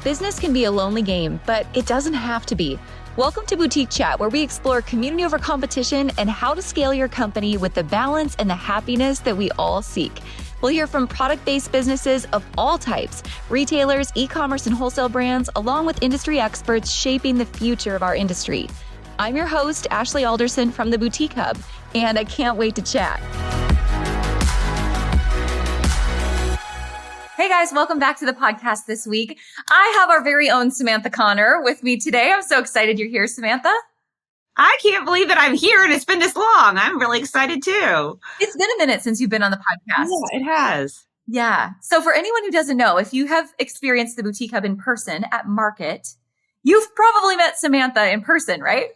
Business can be a lonely game, but it doesn't have to be. Welcome to Boutique Chat, where we explore community over competition and how to scale your company with the balance and the happiness that we all seek. We'll hear from product-based businesses of all types, retailers, e-commerce, and wholesale brands, along with industry experts shaping the future of our industry. I'm your host, Ashley Alderson from the Boutique Hub, and I can't wait to chat. Hey guys, welcome back to the podcast this week. I have our very own Samantha Conner with me today. I'm so excited you're here, Samantha. I can't believe that I'm here and it's been this long. I'm really excited too. It's been a minute since you've been on the podcast. Yeah, it has. Yeah. So for anyone who doesn't know, if you have experienced the Boutique Hub in person at Market, you've probably met Samantha in person, right?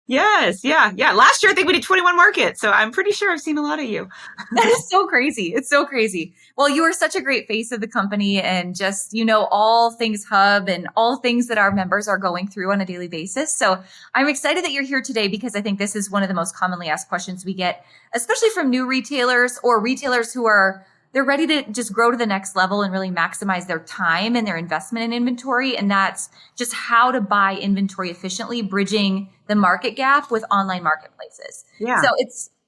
Yes. Yeah. Last year, I think we did 21 markets. So I'm pretty sure I've seen a lot of you. That is so crazy. It's so crazy. Well, you are such a great face of the company and just, all things Hub and all things that our members are going through on a daily basis. So I'm excited that you're here today because I think this is one of the most commonly asked questions we get, especially from new retailers or retailers who they're ready to just grow to the next level and really maximize their time and their investment in inventory. And that's just how to buy inventory efficiently, bridging the market gap with online marketplaces. Yeah. So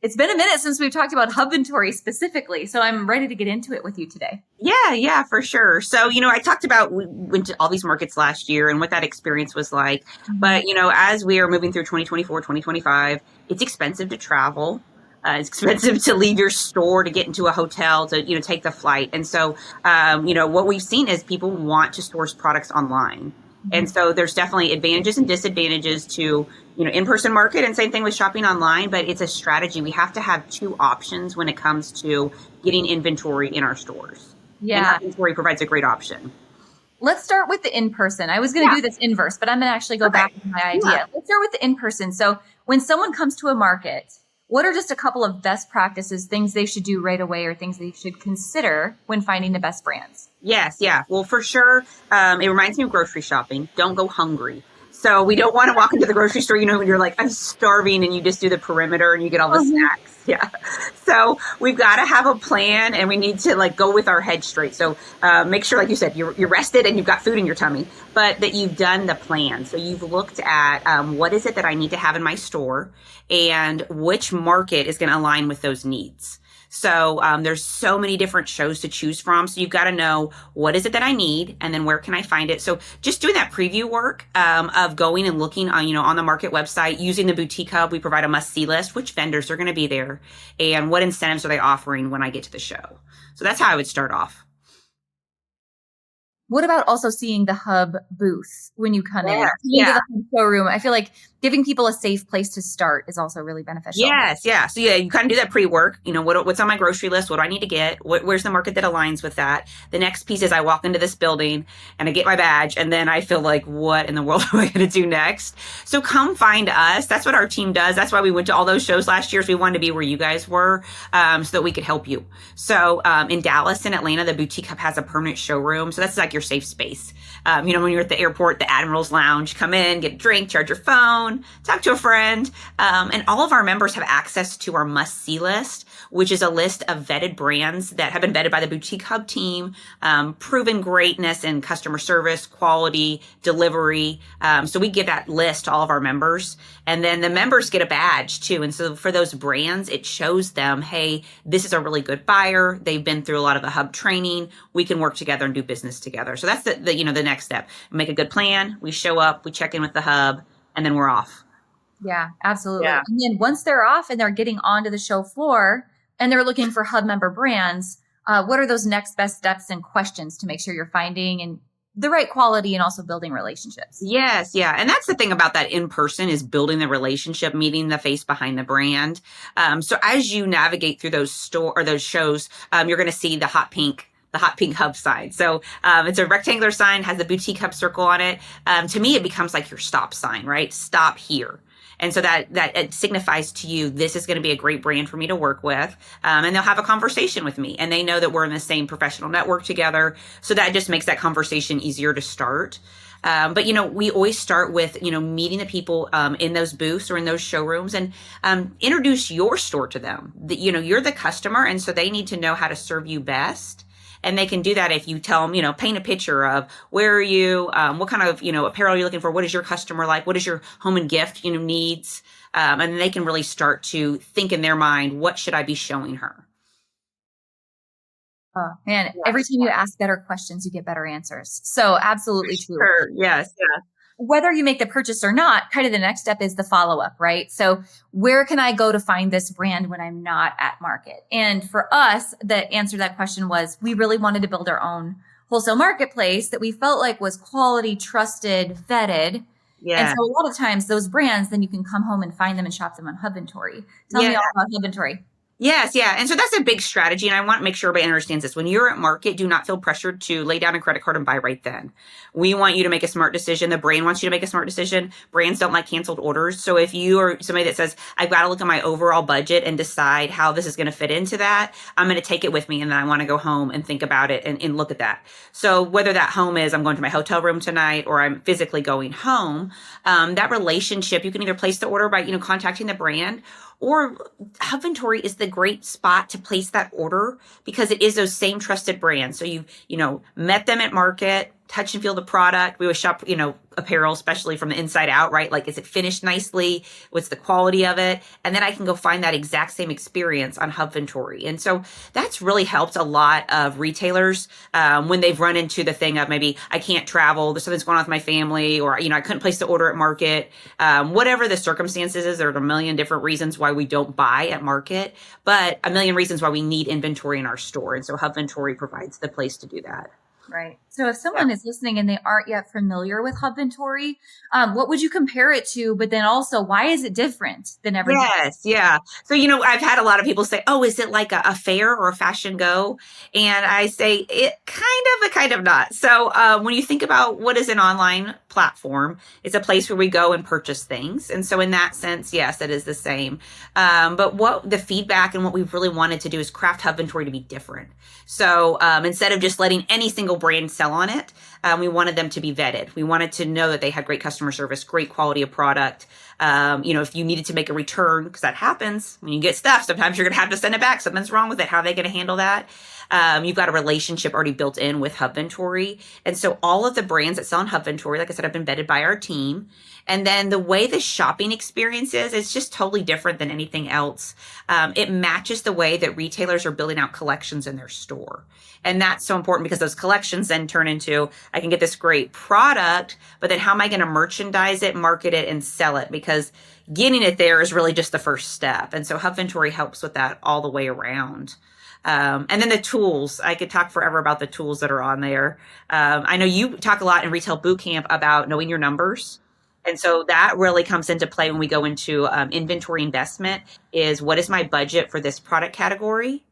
it's been a minute since we've talked about Hubventory specifically. So I'm ready to get into it with you today. Yeah, for sure. So, I talked about, we went to all these markets last year and what that experience was like. Mm-hmm. But, as we are moving through 2024, 2025, it's expensive to travel. It's expensive to leave your store to get into a hotel to, take the flight. And so, what we've seen is people want to source products online. Mm-hmm. And so there's definitely advantages and disadvantages to, in-person market, and same thing with shopping online, but it's a strategy. We have to have two options when it comes to getting inventory in our stores. Yeah. And inventory provides a great option. Let's start with the in-person. I was going to do this inverse, but I'm going to actually go back to my idea. Yeah. Let's start with the in-person. So when someone comes to a market, what are just a couple of best practices, things they should do right away or things they should consider when finding the best brands? Yes. Yeah. Well, for sure. It reminds me of grocery shopping. Don't go hungry. So we don't want to walk into the grocery store, when you're like, I'm starving, and you just do the perimeter and you get all the snacks. Yeah. So we've got to have a plan, and we need to go with our head straight. So make sure, like you said, you're rested and you've got food in your tummy, but that you've done the plan. So you've looked at what is it that I need to have in my store and which market is going to align with those needs. So there's so many different shows to choose from. So you've got to know what is it that I need and then where can I find it. So just doing that preview work of going and looking on, on the Market website, using the Boutique Hub, we provide a must-see list, which vendors are going to be there and what incentives are they offering when I get to the show. So that's how I would start off. What about also seeing the Hub booth when you come in? Yeah. To the showroom. I feel like giving people a safe place to start is also really beneficial. Yes. Yeah. So you kind of do that pre-work. What's on my grocery list? What do I need to get? Where's the market that aligns with that? The next piece is I walk into this building and I get my badge, and then I feel like, what in the world am I going to do next? So come find us. That's what our team does. That's why we went to all those shows last year. So we wanted to be where you guys were, so that we could help you. So in Dallas and Atlanta, the Boutique Hub has a permanent showroom. So that's like your safe space. When you're at the airport, the Admiral's Lounge, come in, get a drink, charge your phone, talk to a friend. And all of our members have access to our must-see list, which is a list of vetted brands that have been vetted by the Boutique Hub team, proven greatness in customer service, quality, delivery. So we give that list to all of our members. And then the members get a badge too. And so for those brands, it shows them, hey, this is a really good buyer. They've been through a lot of the Hub training. We can work together and do business together. So that's the next step. Make a good plan. We show up, we check in with the Hub, and then we're off. Yeah, absolutely. Yeah. And then once they're off and they're getting onto the show floor and they're looking for Hub member brands, what are those next best steps and questions to make sure you're finding and the right quality and also building relationships? Yes. Yeah. And that's the thing about that in person is building the relationship, meeting the face behind the brand. So as you navigate through those shows, you're going to see the hot pink Hub sign. So it's a rectangular sign, has the Boutique Hub circle on it. To me, it becomes like your stop sign, right? Stop here. And so that it signifies to you, this is going to be a great brand for me to work with. And they'll have a conversation with me, and they know that we're in the same professional network together. So that just makes that conversation easier to start. But we always start with, meeting the people in those booths or in those showrooms and introduce your store to them. You're the customer. And so they need to know how to serve you best. And they can do that if you tell them, paint a picture of where are you, what kind of, apparel are you looking for? What is your customer like? What is your home and gift, needs? And then they can really start to think in their mind, what should I be showing her? Oh, man, every time you ask better questions, you get better answers. So absolutely true. Sure. Yes. Yeah. Whether you make the purchase or not, kind of the next step is the follow-up, right? So where can I go to find this brand when I'm not at market? And for us, the answer to that question was we really wanted to build our own wholesale marketplace that we felt like was quality, trusted, vetted. Yeah. And so a lot of times those brands, then you can come home and find them and shop them on Hubventory. Tell me all about Hubventory. Yes, yeah. And so that's a big strategy. And I want to make sure everybody understands this. When you're at market, do not feel pressured to lay down a credit card and buy right then. We want you to make a smart decision. The brand wants you to make a smart decision. Brands don't like canceled orders. So if you are somebody that says, I've got to look at my overall budget and decide how this is going to fit into that, I'm going to take it with me. And then I want to go home and think about it and look at that. So whether that home is I'm going to my hotel room tonight or I'm physically going home, that relationship, you can either place the order by, contacting the brand, or Hubventory is the great spot to place that order because it is those same trusted brands. So you've, met them at market, touch and feel the product. We always shop, apparel, especially from the inside out, right? Like, is it finished nicely? What's the quality of it? And then I can go find that exact same experience on Hubventory. And so that's really helped a lot of retailers when they've run into the thing of maybe I can't travel, there's something's going on with my family, or, I couldn't place the order at market. Whatever the circumstances is, there are a million different reasons why we don't buy at market, but a million reasons why we need inventory in our store. And so Hubventory provides the place to do that. Right. So if someone is listening and they aren't yet familiar with Hubventory, what would you compare it to? But then also, why is it different than everything? Yes. Yeah. So, I've had a lot of people say, oh, is it like a fair or a fashion go? And I say it kind of not. So when you think about what is an online platform, it's a place where we go and purchase things. And so in that sense, yes, it is the same. But what the feedback and what we've really wanted to do is craft Hubventory to be different. So instead of just letting any single brand sell on it, we wanted them to be vetted. We wanted to know that they had great customer service, great quality of product. If you needed to make a return, because that happens when you get stuff, sometimes you're going to have to send it back. Something's wrong with it. How are they going to handle that? You've got a relationship already built in with Hubventory. And so all of the brands that sell on Hubventory, like I said, have been vetted by our team. And then the way the shopping experience is, it's just totally different than anything else. It matches the way that retailers are building out collections in their store. And that's so important because those collections then turn into, I can get this great product, but then how am I going to merchandise it, market it, and sell it? Because getting it there is really just the first step. And so Hubventory helps with that all the way around. And then the tools, I could talk forever about the tools that are on there. I know you talk a lot in Retail Bootcamp about knowing your numbers. And so that really comes into play when we go into inventory investment is what is my budget for this product category?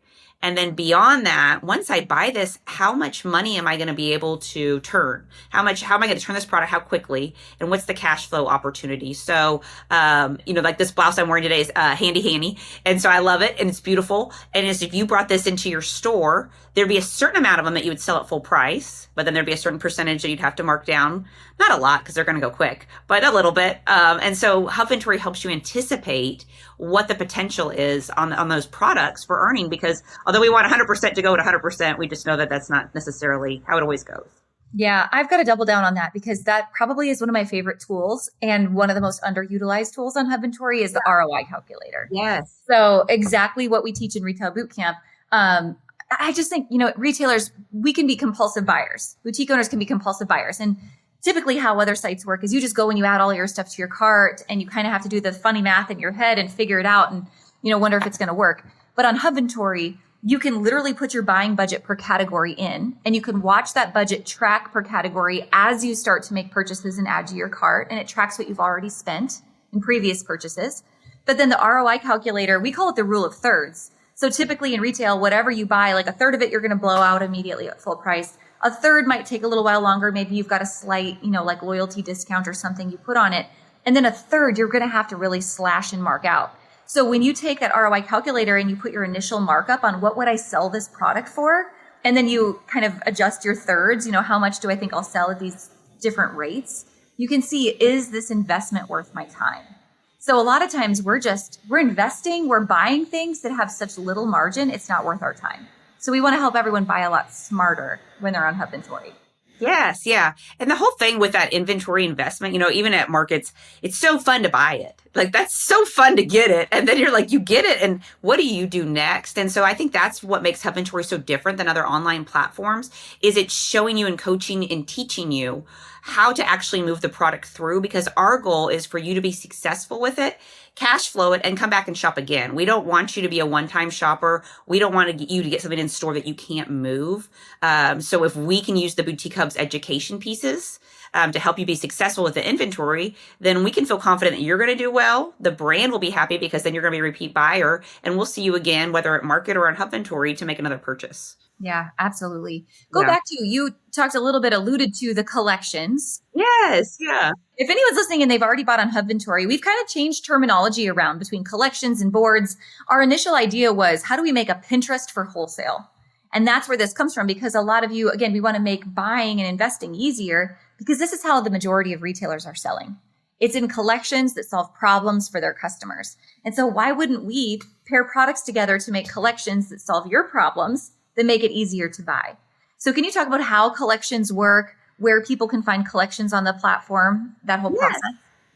And then beyond that, once I buy this, how much money am I going to be able to turn? How am I going to turn this product? How quickly? And what's the cash flow opportunity? So, like this blouse I'm wearing today is handy. And so I love it and it's beautiful. And if you brought this into your store, there'd be a certain amount of them that you would sell at full price, but then there'd be a certain percentage that you'd have to mark down. Not a lot because they're going to go quick, but a little bit. And so Hubventory helps you anticipate what the potential is on those products for earning, because although we want 100% to go to 100%, we just know that that's not necessarily how it always goes. Yeah, I've got to double down on that because that probably is one of my favorite tools. And one of the most underutilized tools on Hubventory is the ROI calculator. Yes. So exactly what we teach in Retail Bootcamp. I just think, retailers, we can be compulsive buyers. Boutique owners can be compulsive buyers. And typically how other sites work is you just go and you add all your stuff to your cart and you kind of have to do the funny math in your head and figure it out and, wonder if it's going to work. But on Hubventory, you can literally put your buying budget per category in, and you can watch that budget track per category as you start to make purchases and add to your cart. And it tracks what you've already spent in previous purchases. But then the ROI calculator, we call it the rule of thirds. So typically in retail, whatever you buy, like a third of it, you're going to blow out immediately at full price. A third might take a little while longer. Maybe you've got a slight, like loyalty discount or something you put on it. And then a third, you're going to have to really slash and mark out. So when you take that ROI calculator and you put your initial markup on what would I sell this product for, and then you kind of adjust your thirds, how much do I think I'll sell at these different rates, you can see, is this investment worth my time? So a lot of times we're investing, we're buying things that have such little margin, it's not worth our time. So we want to help everyone buy a lot smarter when they're on Hubventory. Yes, yeah. And the whole thing with that inventory investment, even at markets, it's so fun to buy it. Like, that's so fun to get it. And then you're like, you get it. And what do you do next? And so I think that's what makes Hubventory so different than other online platforms, is it's showing you and coaching and teaching you how to actually move the product through, because our goal is for you to be successful with it, cash flow it, and come back and shop again. We don't want you to be a one-time shopper. We don't want you to get something in store that you can't move. So if we can use the Boutique Hub's education pieces to help you be successful with the inventory, then we can feel confident that you're going to do well. The brand will be happy because then you're going to be a repeat buyer, and we'll see you again, whether at market or on Hubventory, to make another purchase. Yeah, absolutely. Go back to, you talked a little bit, alluded to the collections. Yes, yeah. If anyone's listening and they've already bought on Hubventory, we've kind of changed terminology around between collections and boards. Our initial idea was, how do we make a Pinterest for wholesale? And that's where this comes from, because a lot of you, again, we want to make buying and investing easier, because this is how the majority of retailers are selling. It's in collections that solve problems for their customers. And so why wouldn't we pair products together to make collections that solve your problems, that make it easier to buy? So can you talk about how collections work, where people can find collections on the platform, that whole process?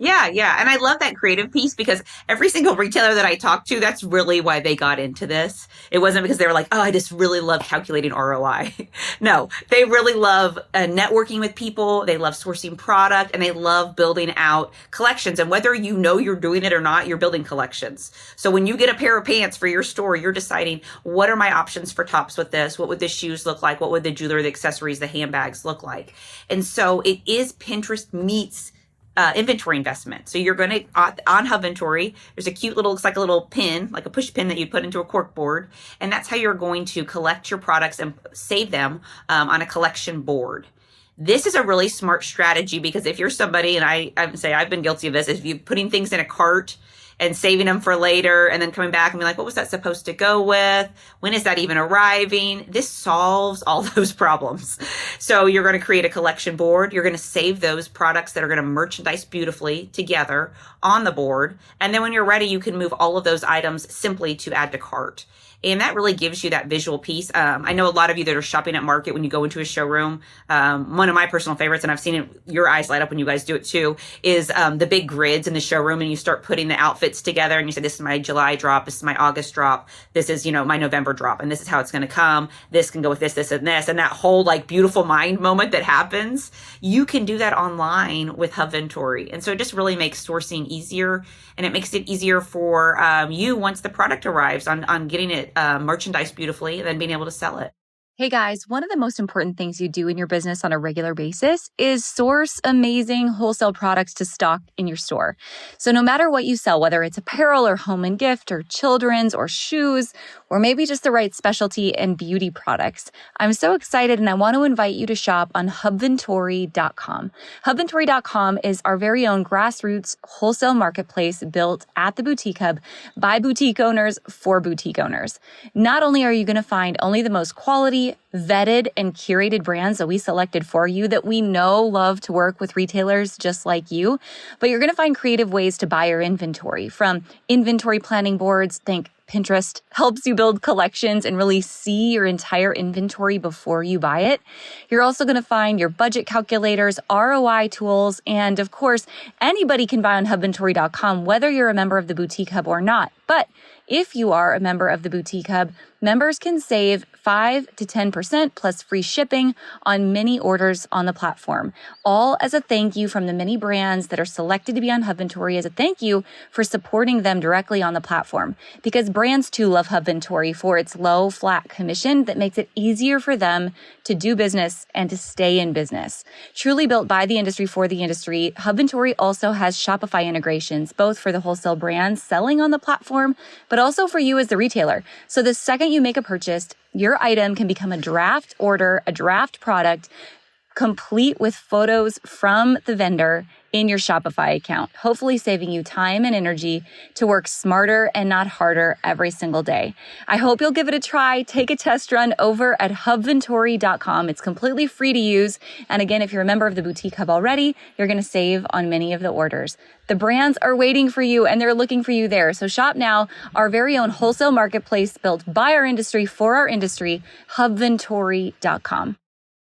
Yeah. And I love that creative piece, because every single retailer that I talk to, that's really why they got into this. It wasn't because they were like, oh, I just really love calculating ROI. No, they really love networking with people. They love sourcing product, and they love building out collections. And whether you know you're doing it or not, you're building collections. So when you get a pair of pants for your store, you're deciding, what are my options for tops with this? What would the shoes look like? What would the jewelry, the accessories, the handbags look like? And so it is Pinterest meets inventory investment. So you're going to, on Hubventory, there's a cute little, looks like a little pin, like a push pin that you put into a cork board. And that's how you're going to collect your products and save them on a collection board. This is a really smart strategy, because if you're somebody, and I would say I've been guilty of this, if you're putting things in a cart and saving them for later and then coming back and be like, what was that supposed to go with? When is that even arriving? This solves all those problems. So you're going to create a collection board. You're going to save those products that are going to merchandise beautifully together on the board. And then when you're ready, you can move all of those items simply to add to cart. And that really gives you that visual piece. I know a lot of you that are shopping at market, when you go into a showroom, one of my personal favorites, and I've seen it, your eyes light up when you guys do it too, is the big grids in the showroom, and you start putting the outfits together and you say, this is my July drop, this is my August drop, this is, my November drop, and this is how it's going to come. This can go with this, this, and this. And that whole beautiful mind moment that happens, you can do that online with Hubventory. And so it just really makes sourcing easier, and it makes it easier for you once the product arrives on getting it merchandise beautifully and then being able to sell it. Hey guys, one of the most important things you do in your business on a regular basis is source amazing wholesale products to stock in your store. So no matter what you sell, whether it's apparel or home and gift or children's or shoes, or maybe just the right specialty and beauty products, I'm so excited, and I want to invite you to shop on Hubventory.com. Hubventory.com is our very own grassroots wholesale marketplace built at the Boutique Hub by boutique owners for boutique owners. Not only are you going to find only the most quality, vetted, and curated brands that we selected for you that we know love to work with retailers just like you, but you're going to find creative ways to buy your inventory, from inventory planning boards, think Pinterest, helps you build collections and really see your entire inventory before you buy it. You're also going to find your budget calculators, ROI tools, and of course, anybody can buy on Hubventory.com, whether you're a member of the Boutique Hub or not. But if you are a member of the Boutique Hub, members can save 5 to 10% plus free shipping on many orders on the platform, all as a thank you from the many brands that are selected to be on Hubventory, as a thank you for supporting them directly on the platform. Because brands too love Hubventory for its low, flat commission that makes it easier for them to do business and to stay in business. Truly built by the industry for the industry, Hubventory also has Shopify integrations, both for the wholesale brands selling on the platform, but also for you as the retailer. So the second you make a purchase, your item can become a draft order, a draft product, complete with photos from the vendor in your Shopify account, hopefully saving you time and energy to work smarter and not harder every single day. I hope you'll give it a try. Take a test run over at hubventory.com. It's completely free to use. And again, if you're a member of the Boutique Hub already, you're going to save on many of the orders. The brands are waiting for you and they're looking for you there. So shop now, our very own wholesale marketplace built by our industry for our industry, hubventory.com.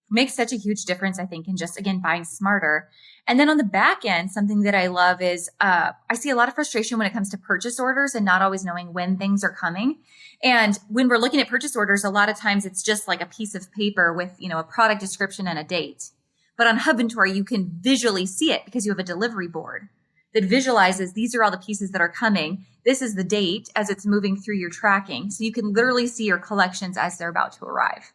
Makes such a huge difference, I think, in just, again, buying smarter. And then on the back end, something that I love is I see a lot of frustration when it comes to purchase orders and not always knowing when things are coming. And when we're looking at purchase orders, a lot of times it's just like a piece of paper with, a product description and a date. But on Hubventory, you can visually see it because you have a delivery board that visualizes these are all the pieces that are coming. This is the date as it's moving through your tracking. So you can literally see your collections as they're about to arrive.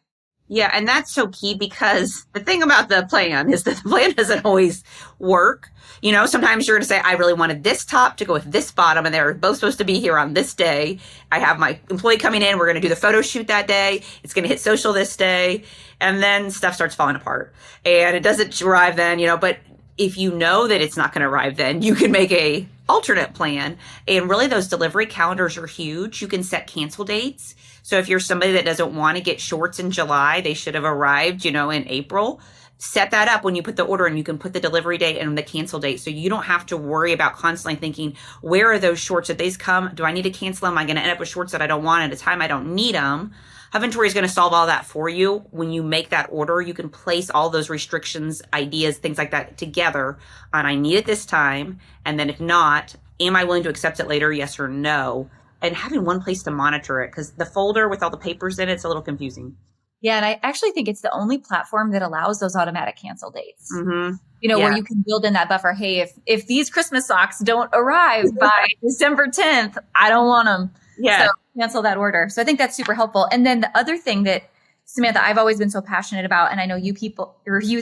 Yeah, and that's so key because the thing about the plan is that the plan doesn't always work. Sometimes you're going to say, I really wanted this top to go with this bottom, and they're both supposed to be here on this day. I have my employee coming in. We're going to do the photo shoot that day. It's going to hit social this day. And then stuff starts falling apart. And it doesn't arrive then, but if you know that it's not going to arrive then, you can make a alternate plan. And really those delivery calendars are huge. You can set cancel dates. So if you're somebody that doesn't want to get shorts in July, they should have arrived, in April. Set that up when you put the order and you can put the delivery date and the cancel date. So you don't have to worry about constantly thinking, where are those shorts? If these come, do I need to cancel them? Am I going to end up with shorts that I don't want at a time I don't need them? Hubventory is going to solve all that for you. When you make that order, you can place all those restrictions, ideas, things like that together on I need it this time. And then if not, am I willing to accept it later? Yes or no. And having one place to monitor it, because the folder with all the papers in it's a little confusing. Yeah, and I actually think it's the only platform that allows those automatic cancel dates. Mm-hmm. Where you can build in that buffer. Hey, if these Christmas socks don't arrive by December 10th, I don't want them. Yeah. So cancel that order. So I think that's super helpful. And then the other thing that, Samantha, I've always been so passionate about, and I know you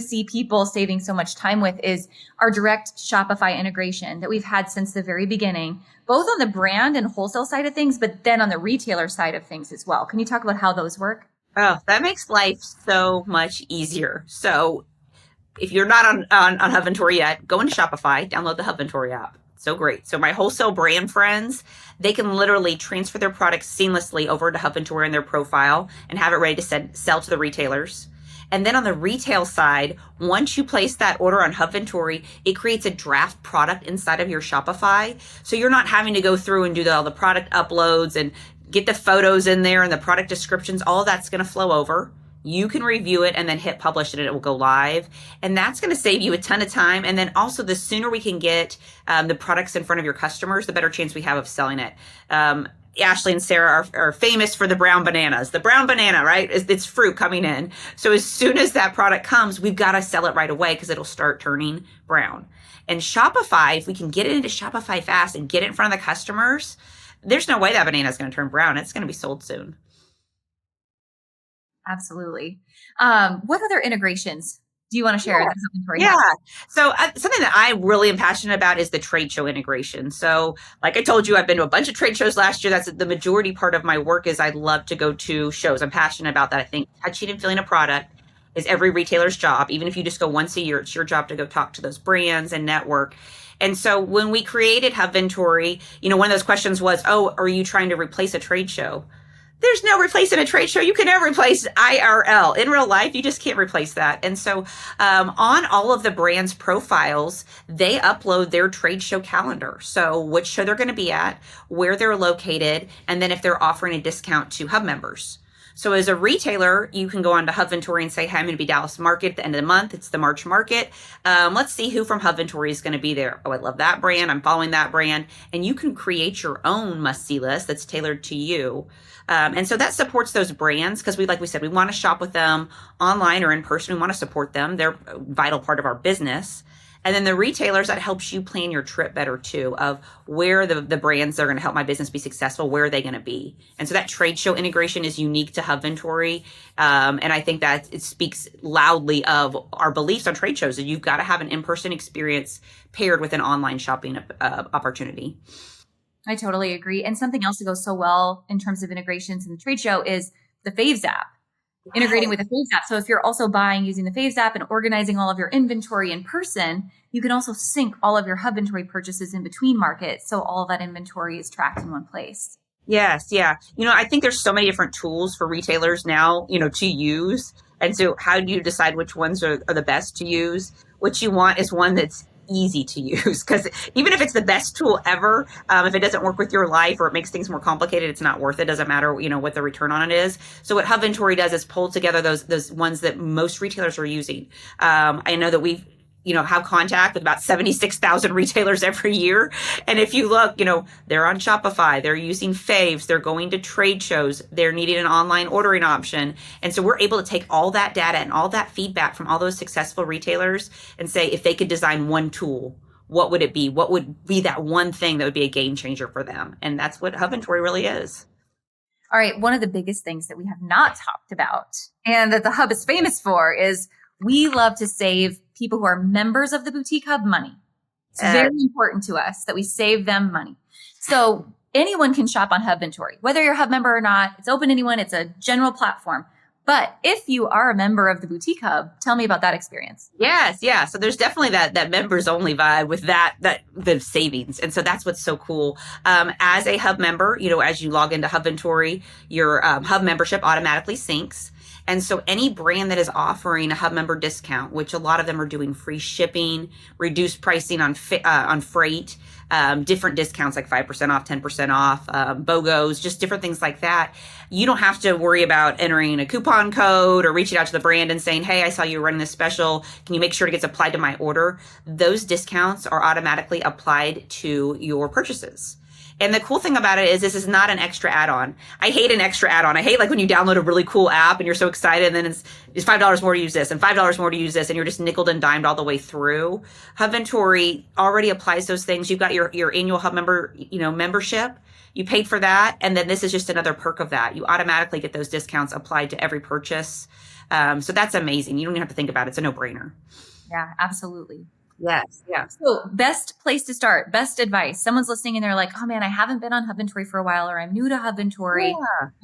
see people saving so much time with, is our direct Shopify integration that we've had since the very beginning, both on the brand and wholesale side of things, but then on the retailer side of things as well. Can you talk about how those work? Oh, that makes life so much easier. So if you're not on Hubventory yet, go into Shopify, download the Hubventory app. So great. So my wholesale brand friends, they can literally transfer their products seamlessly over to Hubventory in their profile and have it ready to sell to the retailers. And then on the retail side, once you place that order on Hubventory, it creates a draft product inside of your Shopify. So you're not having to go through and do all the product uploads and get the photos in there and the product descriptions. All of that's going to flow over. You can review it and then hit publish and it will go live. And that's going to save you a ton of time. And then also the sooner we can get the products in front of your customers, the better chance we have of selling it. Ashley and Sarah are famous for the brown bananas. The brown banana, right? It's fruit coming in. So as soon as that product comes, we've got to sell it right away because it'll start turning brown. And Shopify, if we can get it into Shopify fast and get it in front of the customers, there's no way that banana is going to turn brown. It's going to be sold soon. Absolutely. What other integrations do you want to share that Hubventory has? So something that I really am passionate about is the trade show integration. So like I told you, I've been to a bunch of trade shows last year. That's the majority part of my work is I love to go to shows. I'm passionate about that. I think touching and feeling a product is every retailer's job. Even if you just go once a year, it's your job to go talk to those brands and network. And so when we created Hubventory, one of those questions was, are you trying to replace a trade show? There's no replacing a trade show. You can never replace IRL. In real life, you just can't replace that. And so on all of the brands' profiles, they upload their trade show calendar. So which show they're going to be at, where they're located, and then if they're offering a discount to Hub members. So as a retailer, you can go on to Hubventory and say, hey, I'm going to be Dallas Market at the end of the month. It's the March market. Let's see who from Hubventory is going to be there. Oh, I love that brand. I'm following that brand. And you can create your own must-see list that's tailored to you. And so that supports those brands because like we said, we want to shop with them online or in person. We want to support them. They're a vital part of our business. And then the retailers, that helps you plan your trip better too, of where the brands that are going to help my business be successful, where are they going to be? And so that trade show integration is unique to Hubventory. And I think that it speaks loudly of our beliefs on trade shows that you've got to have an in-person experience paired with an online shopping opportunity. I totally agree. And something else that goes so well in terms of integrations in the trade show is the Faves app. integrating with the Faves app. So if you're also buying using the Faves app and organizing all of your inventory in person, you can also sync all of your Hubventory purchases in between markets. So all of that inventory is tracked in one place. Yes, yeah. I think there's so many different tools for retailers now, to use. And so how do you decide which ones are the best to use? What you want is one that's easy to use, because even if it's the best tool ever, if it doesn't work with your life or it makes things more complicated, it's not worth it. Doesn't matter, what the return on it is. So what Hubventory does is pull together those ones that most retailers are using. I know that we've have contact with about 76,000 retailers every year. And if you look, they're on Shopify, they're using Faves, they're going to trade shows, they're needing an online ordering option. And so we're able to take all that data and all that feedback from all those successful retailers and say, if they could design one tool, what would it be? What would be that one thing that would be a game changer for them? And that's what Hubventory really is. All right. One of the biggest things that we have not talked about and that the Hub is famous for is we love to save people who are members of the Boutique Hub money. It's very important to us that we save them money. So anyone can shop on Hubventory, whether you're a Hub member or not. It's open to anyone. It's a general platform. But if you are a member of the Boutique Hub, tell me about that experience. Yes, yeah. So there's definitely that members only vibe with that the savings, and so that's what's so cool. As a Hub member, as you log into Hubventory, your Hub membership automatically syncs. And so any brand that is offering a Hub member discount, which a lot of them are doing free shipping, reduced pricing on freight, different discounts like 5% off, 10% off, BOGOs, just different things like that. You don't have to worry about entering a coupon code or reaching out to the brand and saying, hey, I saw you running this special. Can you make sure it gets applied to my order? Those discounts are automatically applied to your purchases. And the cool thing about it is this is not an extra add-on. I hate an extra add-on. I hate like when you download a really cool app and you're so excited and then it's $5 more to use this and $5 more to use this and you're just nickeled and dimed all the way through. Hubventory already applies those things. You've got your annual Hub member, membership. You paid for that. And then this is just another perk of that. You automatically get those discounts applied to every purchase. So that's amazing. You don't even have to think about it. It's a no-brainer. Yeah, absolutely. Yes. Yeah. So best place to start, best advice. Someone's listening and they're like, oh man, I haven't been on Hubventory for a while, or I'm new to Hubventory.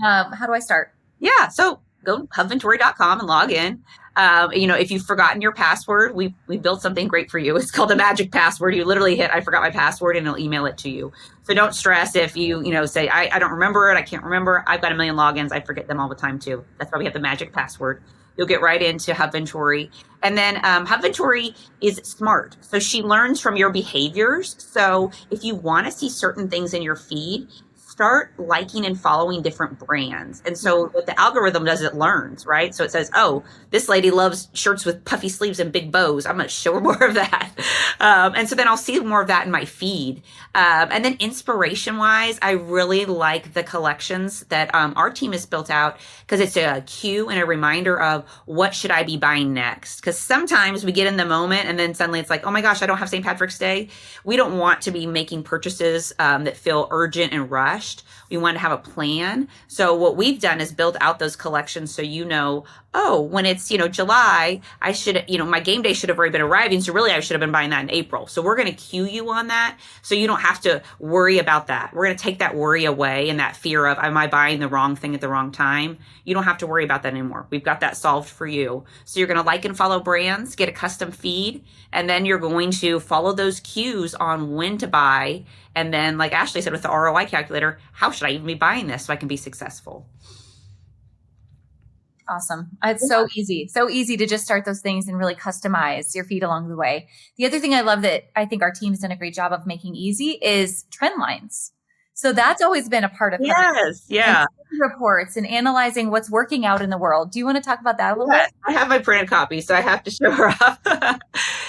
Yeah. How do I start? Yeah. So go to hubventory.com and log in. If you've forgotten your password, we built something great for you. It's called the magic password. You literally hit, I forgot my password, and it'll email it to you. So don't stress if you say, I don't remember it. I can't remember. I've got a million logins. I forget them all the time too. That's why we have the magic password. You'll get right into Hubventory. And then Hubventory is smart. So she learns from your behaviors. So if you want to see certain things in your feed, start liking and following different brands. And so what the algorithm does, it learns, right? So it says, oh, this lady loves shirts with puffy sleeves and big bows. I'm going to show her more of that. And so then I'll see more of that in my feed. And then inspiration wise, I really like the collections that our team has built out, because it's a cue and a reminder of what should I be buying next? Because sometimes we get in the moment and then suddenly it's like, oh my gosh, I don't have St. Patrick's Day. We don't want to be making purchases that feel urgent and rushed. We want to have a plan. So what we've done is build out those collections so oh, when it's, July, I should, my game day should have already been arriving. So really I should have been buying that in April. So we're going to cue you on that. So you don't have to worry about that. We're going to take that worry away and that fear of, am I buying the wrong thing at the wrong time? You don't have to worry about that anymore. We've got that solved for you. So you're going to like and follow brands, get a custom feed, and then you're going to follow those cues on when to buy. And then, like Ashley said, with the ROI calculator, how should I even be buying this so I can be successful? Awesome. It's so easy to just start those things and really customize your feed along the way. The other thing I love that I think our team has done a great job of making easy is trend lines. So that's always been a part of reports and analyzing what's working out in the world. Do you want to talk about that a little bit? I have my printed copy, so I have to show her up.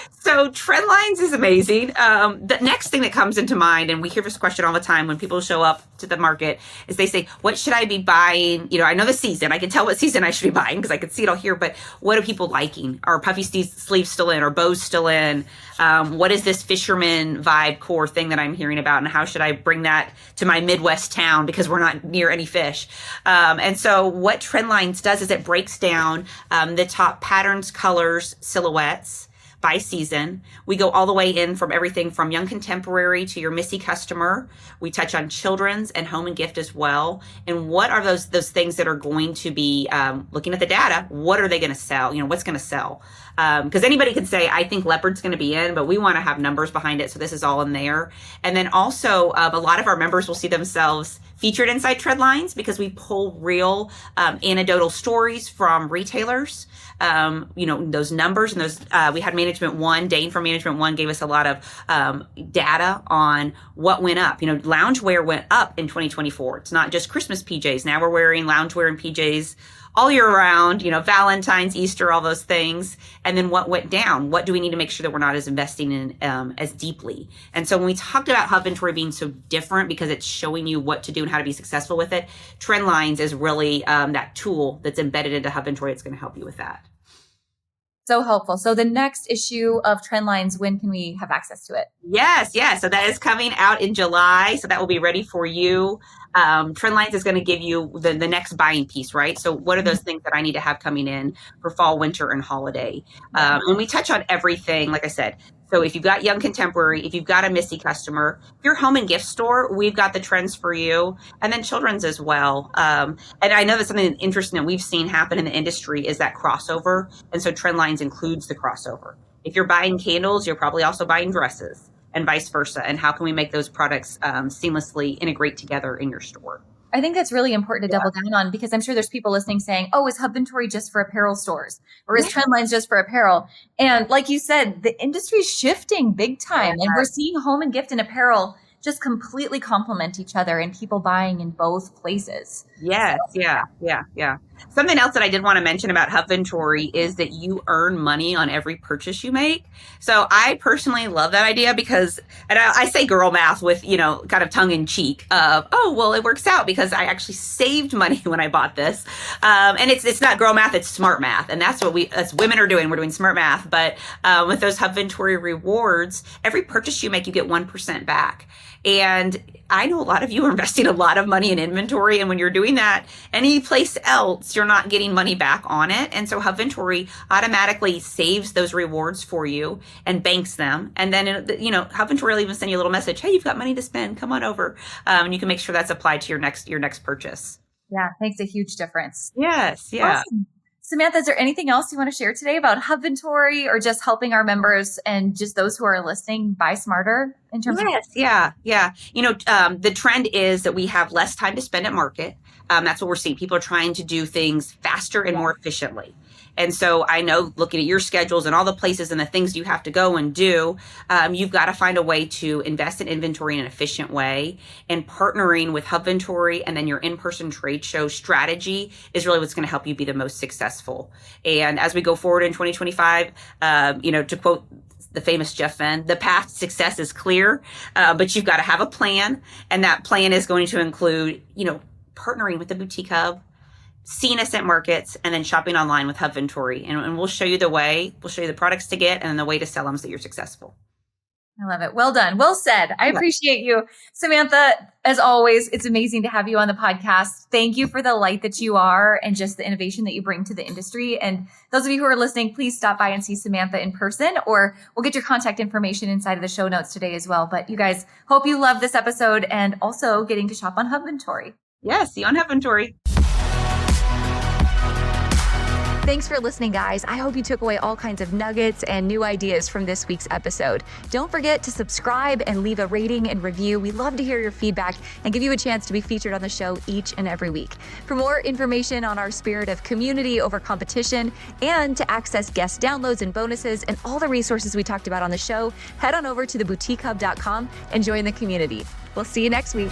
So trend lines is amazing. The next thing that comes into mind, and we hear this question all the time when people show up to the market, is they say, what should I be buying? I know the season. I can tell what season I should be buying because I can see it all here, but what are people liking? Are puffy sleeves still in? Are bows still in? What is this fisherman vibe core thing that I'm hearing about? And how should I bring that to my Midwest town because we're not near any fish? And so what Trendlines does is it breaks down the top patterns, colors, silhouettes by season. We go all the way in from everything from young contemporary to your Missy customer. We touch on children's and home and gift as well. And what are those things that are going to be, looking at the data, what are they going to sell? What's going to sell? Because anybody can say, I think leopard's going to be in, but we want to have numbers behind it. So this is all in there. And then also a lot of our members will see themselves featured inside trend lines because we pull real anecdotal stories from retailers. Those numbers and those, we had Management One, Dane from Management One gave us a lot of data on what went up. Loungewear went up in 2024. It's not just Christmas PJs. Now we're wearing loungewear and PJs all year round, Valentine's, Easter, all those things. And then what went down? What do we need to make sure that we're not as investing in as deeply? And so when we talked about Hubventory being so different because it's showing you what to do and how to be successful with it, Trend Lines is really that tool that's embedded into Hubventory. It's going to help you with that. So helpful. So the next issue of Trend Lines, when can we have access to it? Yes. So that is coming out in July. So that will be ready for you. Trend Lines is going to give you the next buying piece, right? So what are those things that I need to have coming in for fall, winter, and holiday? And we touch on everything, like I said. So if you've got young contemporary, if you've got a Missy customer, if you're home and gift store, we've got the trends for you, and then children's as well. And I know that's something interesting that we've seen happen in the industry is that crossover. And so Trend Lines includes the crossover. If you're buying candles, you're probably also buying dresses and vice versa. And how can we make those products seamlessly integrate together in your store? I think that's really important to double down on because I'm sure there's people listening saying, oh, is Hubventory just for apparel stores? Or is Trend Lines just for apparel? And like you said, the industry's shifting big time. And we're seeing home and gift and apparel just completely complement each other and people buying in both places. Yes. So. Yeah. Something else that I did want to mention about Hubventory is that you earn money on every purchase you make. So I personally love that idea because, and I say girl math with, kind of tongue in cheek of, oh, well, it works out because I actually saved money when I bought this. And it's not girl math, it's smart math. And that's what as women are doing. We're doing smart math. But with those Hubventory rewards, every purchase you make, you get 1% back. And I know a lot of you are investing a lot of money in inventory. And when you're doing that, any place else, you're not getting money back on it. And so Hubventory automatically saves those rewards for you and banks them. And then, Hubventory will even send you a little message. Hey, you've got money to spend. Come on over. And you can make sure that's applied to your next purchase. Yeah, makes a huge difference. Yes. Yeah. Awesome. Samantha, is there anything else you want to share today about Hubventory or just helping our members and just those who are listening buy smarter in terms of? Yeah. The trend is that we have less time to spend at market. That's what we're seeing. People are trying to do things faster and more efficiently. And so I know looking at your schedules and all the places and the things you have to go and do, you've got to find a way to invest in inventory in an efficient way. And partnering with Hubventory and then your in-person trade show strategy is really what's going to help you be the most successful. And as we go forward in 2025, to quote the famous Jeff Venn, the path to success is clear, but you've got to have a plan. And that plan is going to include, partnering with the boutique hub, seeing us at markets, and then shopping online with Hubventory. And we'll show you the way. We'll show you the products to get and the way to sell them so that you're successful. I love it. Well done. Well said. I appreciate you. Samantha, as always, it's amazing to have you on the podcast. Thank you for the light that you are and just the innovation that you bring to the industry. And those of you who are listening, please stop by and see Samantha in person, or we'll get your contact information inside of the show notes today as well. But you guys, hope you love this episode and also getting to shop on Hubventory. Yes, see you on Hubventory. Thanks for listening, guys. I hope you took away all kinds of nuggets and new ideas from this week's episode. Don't forget to subscribe and leave a rating and review. We love to hear your feedback and give you a chance to be featured on the show each and every week. For more information on our spirit of community over competition and to access guest downloads and bonuses and all the resources we talked about on the show, head on over to theboutiquehub.com and join the community. We'll see you next week.